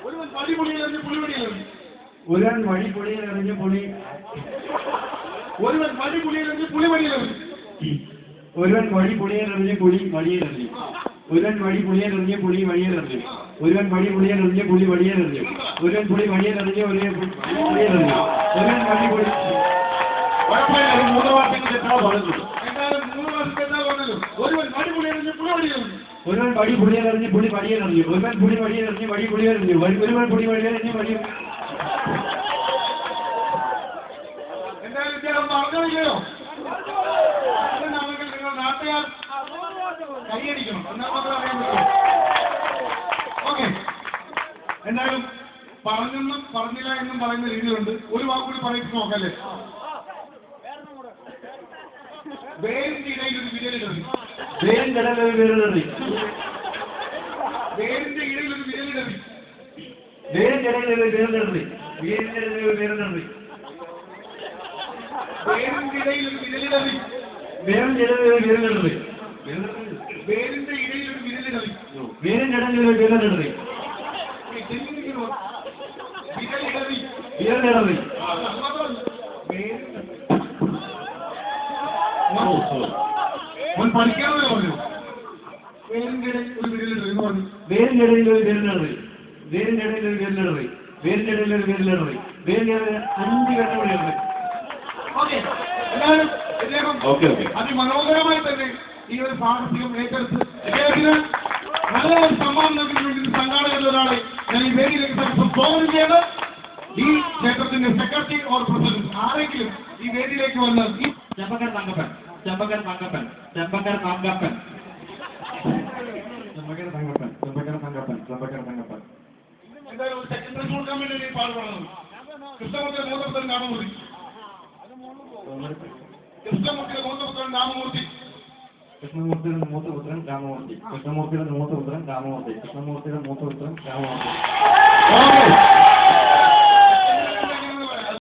ഒരുവൻ വഴിപൊളിയിലെറിഞ്ഞ് പുളിവടിയിലെറിഞ്ഞു. ഒരുവൻ വഴിപൊളിയിലെറിഞ്ഞ് പുളി ഒരുവൻ വഴിപൊളിയിലെറിഞ്ഞ് പുളിവടിയിലെറിഞ്ഞു. ഒരുവൻ വഴിപൊളിയിലെറിഞ്ഞ് പുളി വഴിയിലെറിഞ്ഞു. ഒരുവൻ വഴിപൊളിയിലെറിഞ്ഞ് പുളി വഴിയിലെറിഞ്ഞു. ഒരുവൻ വഴിപൊളിയിലെറിഞ്ഞ് പുളി വഴിയിലെറിഞ്ഞു. ഒരുവൻ പുളി വഴിയിലെറിഞ്ഞ് വഴിയിലെറിഞ്ഞു. ഒരുവൻ വഴിപൊളി മൂന്ന് വാർത്തകൾ എത്ര പറഞ്ഞു? എന്തായാലും 3 വർഷത്തെ എന്താ പറഞ്ഞല്ലോ? ഒരുവൻ വഴിപൊളിയെറിഞ്ഞ് പുളിവടിയിലെറിഞ്ഞു. ഒരുവൻ വഴി പുളിയിലെറിഞ്ഞ് പുളി വഴിയിലെറിഞ്ഞു. ഒരുവൻ പുളി വഴിയിലെറിഞ്ഞ് വഴി പുളിയെറിഞ്ഞു. ഒരുവൻ പുളി വഴിയിലെറിഞ്ഞ് വഴി. എന്തായാലും ഇദ്ദേഹം പറഞ്ഞില്ലയോ? അതിനാണെങ്കിൽ നിങ്ങൾ നാട്ടുകാർ കൈയടിക്കണം. എന്നാൽ മാത്രമേ അറിയാൻ പറ്റൂ. ഓക്കെ, എന്തായാലും പറഞ്ഞെന്നും പറഞ്ഞില്ല എന്നും പറയുന്ന രീതിയിലുണ്ട്. ഒരു വാക്കുകൂടി പറയിച്ച് നോക്കല്ലേ? വേരിന്റെ ഇടയിൽ ഒരു വിരലിടറി. വേരിന്റെ ഇടയിൽ ഒരു വിരലിടറി. വേരിന്റെ ഇടയിൽ ഒരു വിരലിടറി. വേരിന്റെ ഇടയിൽ ഒരു വിരലിടറി. വേരിന്റെ ഇടയിൽ ഒരു വിരലിടറി. വേരിന്റെ ഇടയിൽ ഒരു വിരലിടറി. വേരിന്റെ ഇടയിൽ ഒരു വിരലിടറി. വേരിന്റെ ഇടയിൽ ഒരു വിരലിടറി. വേരിന്റെ ഇടയിൽ ഒരു വിരലിടറി. വിരലിടറി. വിരലിടറി. പഠിക്കാമെന്ന് പറഞ്ഞു. വേരിന്റെ ഇടയിൽ ഒരു വിരലിടറി എന്ന് പറഞ്ഞു. വേരിന്റെ ഇടയിൽ ഒരു വിരലിടറി. വേരിന്റെ ഇടയിൽ ഒരു വിരലിടറി. വേരിന്റെ ഇടയിൽ ഒരു വിരലിടറി. വേരിന്റെ 5 വിരലിടറി. ഓക്കെ, എല്ലാവരും ഇദ്ദേഹം അതിമനോഹരമായി തന്നെ ഈ ഒരു സാഹസികം ഏറ്റെടുത്ത് ഇദ്ദേഹത്തിന് നല്ല ഒരു സമ്മാനം നൽകുന്നതിന് വേണ്ടി സംഘാടകരിൽ ഒരാളെ ഞാൻ ഈ വേദിയിലേക്ക് സ്വാഗതം ചെയ്യുന്നത്. ഈ ക്ഷേത്രത്തിന്റെ സെക്രട്ടറി ഓർ പ്രസിഡന്റ് ആരെങ്കിലും ഈ വേദിയിലേക്ക് വന്ന് ഈ ചെമ്പക്കർ തങ്കപ്പൻ, ചെമ്പക്കർ തങ്കപ്പൻ, ചെമ്പക്കർ തങ്കപ്പൻ, ചെമ്പക്കർ തങ്കപ്പൻ, ചെമ്പക്കർ തങ്കപ്പൻ, ചെമ്പക്കർ തങ്കപ്പൻ. എന്തായാലും ഒരു സെക്രട്ടറി കൊടുക്കാൻ വേണ്ടി പാടുപെടുന്നത് കൃഷ്ണമൂർത്തിയുടെ മൂത്തപുത്രൻ രാമമൂർത്തി. കൃഷ്ണമൂർത്തിയുടെ മൂത്തപുത്രൻ രാമമൂർത്തി. കൃഷ്ണമൂർത്തിയുടെ മൂത്തപുത്രൻ രാമമൂർത്തി. കൃഷ്ണമൂർത്തിയുടെ മൂത്തപുത്രൻ രാമമൂർത്തി. കൃഷ്ണമൂർത്തിയുടെ മൂത്തപുത്രൻ രാമമൂർത്തി.